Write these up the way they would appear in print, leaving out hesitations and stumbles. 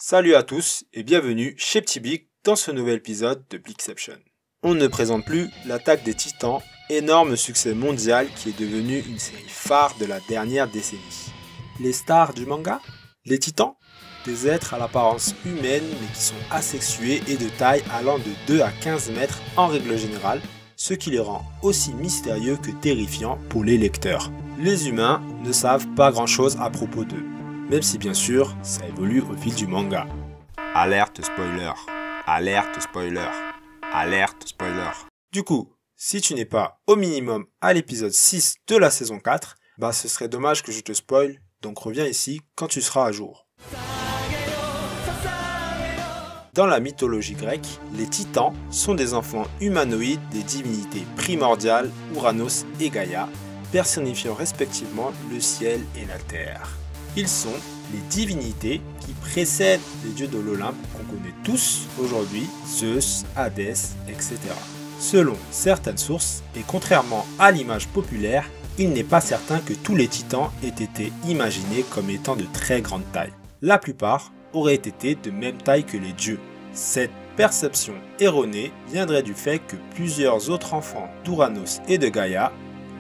Salut à tous et bienvenue chez Petit Big dans ce nouvel épisode de Bigception. On ne présente plus l'Attaque des Titans, énorme succès mondial qui est devenu une série phare de la dernière décennie. Les stars du manga? Les titans? Des êtres à l'apparence humaine mais qui sont asexués et de taille allant de 2 à 15 mètres en règle générale, ce qui les rend aussi mystérieux que terrifiants pour les lecteurs. Les humains ne savent pas grand chose à propos d'eux, même si bien sûr ça évolue au fil du manga. Alerte spoiler, alerte spoiler, alerte spoiler. Du coup, si tu n'es pas au minimum à l'épisode 6 de la saison 4, ce serait dommage que je te spoil, donc reviens ici quand tu seras à jour. Dans la mythologie grecque, les titans sont des enfants humanoïdes des divinités primordiales Ouranos et Gaïa, personnifiant respectivement le ciel et la terre. Ils sont les divinités qui précèdent les dieux de l'Olympe qu'on connaît tous aujourd'hui, Zeus, Hadès, etc. Selon certaines sources, et contrairement à l'image populaire, il n'est pas certain que tous les titans aient été imaginés comme étant de très grande taille. La plupart auraient été de même taille que les dieux. Cette perception erronée viendrait du fait que plusieurs autres enfants d'Ouranos et de Gaïa,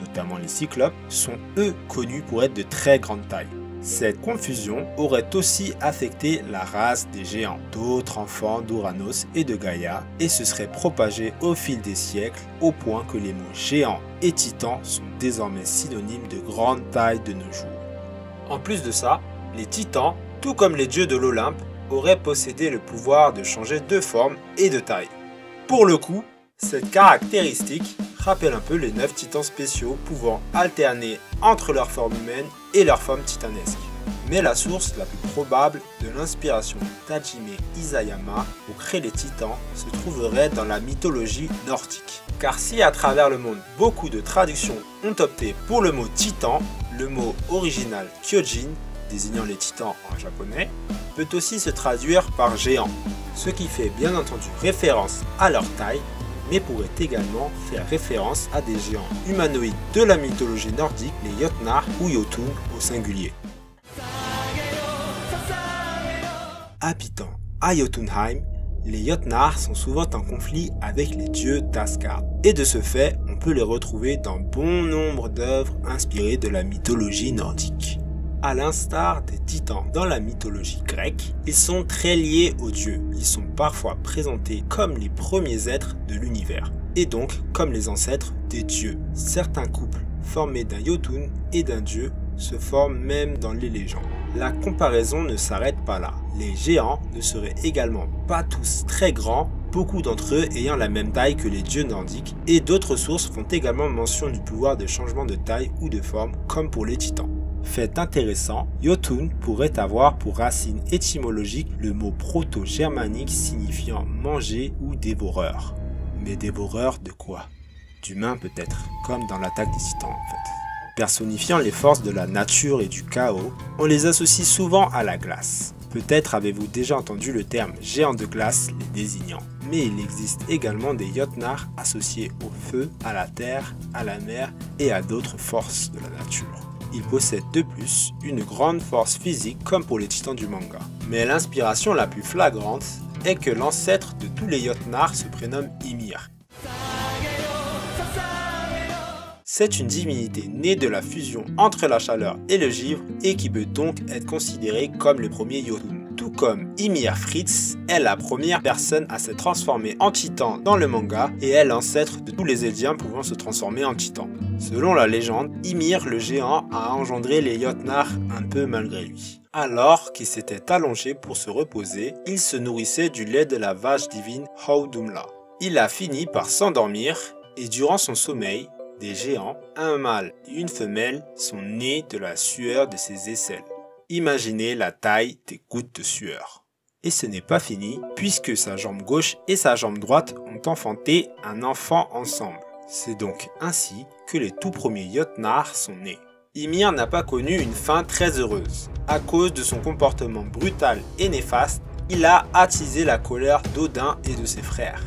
notamment les cyclopes, sont eux connus pour être de très grande taille. Cette confusion aurait aussi affecté la race des géants, d'autres enfants d'Ouranos et de Gaïa, et se serait propagé au fil des siècles, au point que les mots géants et titans sont désormais synonymes de grande taille de nos jours. En plus de ça, les titans, tout comme les dieux de l'Olympe, auraient possédé le pouvoir de changer de forme et de taille. Pour le coup, cette caractéristique rappelle un peu les 9 titans spéciaux pouvant alterner entre leur forme humaine et leur forme titanesque. Mais la source la plus probable de l'inspiration d'Hajime Isayama pour créer les titans se trouverait dans la mythologie nordique. Car si à travers le monde beaucoup de traductions ont opté pour le mot titan, le mot original kyojin, désignant les titans en japonais, peut aussi se traduire par géant, ce qui fait bien entendu référence à leur taille, mais pourrait également faire référence à des géants humanoïdes de la mythologie nordique, les Jotnar ou Jotun au singulier. Habitant à Jotunheim, les Jotnar sont souvent en conflit avec les dieux d'Asgard, et de ce fait, on peut les retrouver dans bon nombre d'œuvres inspirées de la mythologie nordique. À l'instar des titans dans la mythologie grecque, ils sont très liés aux dieux. Ils sont parfois présentés comme les premiers êtres de l'univers, et donc comme les ancêtres des dieux. Certains couples formés d'un Jotun et d'un dieu se forment même dans les légendes. La comparaison ne s'arrête pas là. Les géants ne seraient également pas tous très grands, beaucoup d'entre eux ayant la même taille que les dieux nordiques, et d'autres sources font également mention du pouvoir de changement de taille ou de forme, comme pour les titans. Fait intéressant, Jotun pourrait avoir pour racine étymologique le mot proto-germanique signifiant manger ou dévoreur. Mais dévoreur de quoi? D'humains peut-être, comme dans l'attaque des titans en fait. Personnifiant les forces de la nature et du chaos, on les associe souvent à la glace. Peut-être avez-vous déjà entendu le terme géant de glace les désignant. Mais il existe également des Jotnar associés au feu, à la terre, à la mer et à d'autres forces de la nature. Ils possèdent de plus une grande force physique comme pour les titans du manga. Mais l'inspiration la plus flagrante est que l'ancêtre de tous les Jotnar se prénomme Ymir. C'est une divinité née de la fusion entre la chaleur et le givre et qui peut donc être considérée comme le premier Jotun. Tout comme Ymir Fritz est la première personne à s'être transformée en titan dans le manga et est l'ancêtre de tous les Eldiens pouvant se transformer en titan. Selon la légende, Ymir le géant a engendré les Jotnar un peu malgré lui. Alors qu'il s'était allongé pour se reposer, il se nourrissait du lait de la vache divine Houdumla. Il a fini par s'endormir et durant son sommeil, des géants, un mâle et une femelle, sont nés de la sueur de ses aisselles. Imaginez la taille des gouttes de sueur. Et ce n'est pas fini, puisque sa jambe gauche et sa jambe droite ont enfanté un enfant ensemble. C'est donc ainsi que les tout premiers Jotnar sont nés. Ymir n'a pas connu une fin très heureuse. À cause de son comportement brutal et néfaste, il a attisé la colère d'Odin et de ses frères.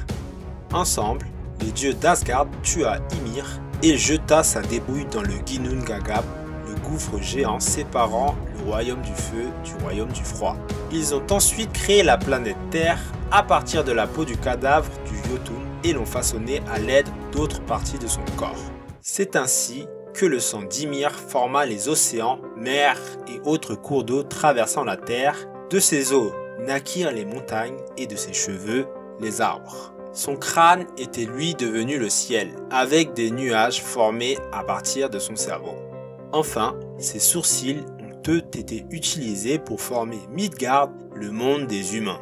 Ensemble, les dieux d'Asgard tua Ymir et jeta sa dépouille dans le Ginnungagap, le gouffre géant séparant le royaume du feu du royaume du froid. Ils ont ensuite créé la planète Terre à partir de la peau du cadavre du Jotun et l'ont façonné à l'aide d'autres parties de son corps. C'est ainsi que le sang d'Ymir forma les océans, mers et autres cours d'eau traversant la Terre. De ses eaux naquirent les montagnes et de ses cheveux les arbres. Son crâne était lui devenu le ciel, avec des nuages formés à partir de son cerveau. Enfin, ses sourcils ont eux été utilisés pour former Midgard, le monde des humains.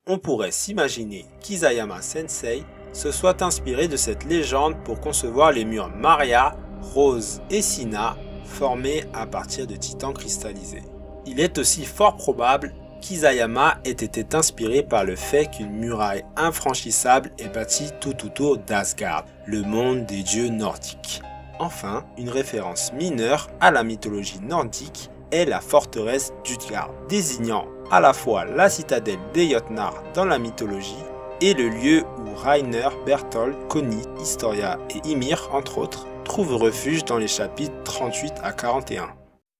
On pourrait s'imaginer qu'Isayama Sensei se soit inspiré de cette légende pour concevoir les murs Maria, Rose et Sina formés à partir de titans cristallisés. Il est aussi fort probable qu'Isayama ait été inspiré par le fait qu'une muraille infranchissable est bâtie tout autour d'Asgard, le monde des dieux nordiques. Enfin, une référence mineure à la mythologie nordique est la forteresse d'Utgard, désignant à la fois la citadelle des Jotnar dans la mythologie et le lieu où Rainer, Berthold, Conny, Historia et Ymir, entre autres, trouvent refuge dans les chapitres 38 à 41.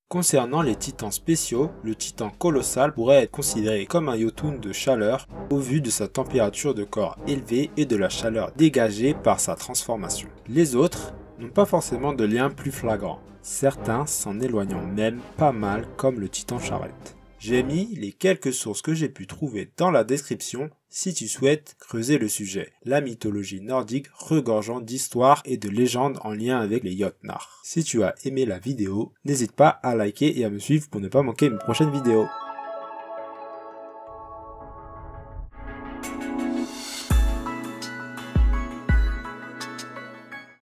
Concernant les titans spéciaux, le titan colossal pourrait être considéré comme un Jotun de chaleur au vu de sa température de corps élevée et de la chaleur dégagée par sa transformation. Les autres n'ont pas forcément de lien plus flagrant, certains s'en éloignant même pas mal comme le titan charrette. J'ai mis les quelques sources que j'ai pu trouver dans la description si tu souhaites creuser le sujet, la mythologie nordique regorgeant d'histoires et de légendes en lien avec les Jotnar. Si tu as aimé la vidéo, n'hésite pas à liker et à me suivre pour ne pas manquer mes prochaines vidéos.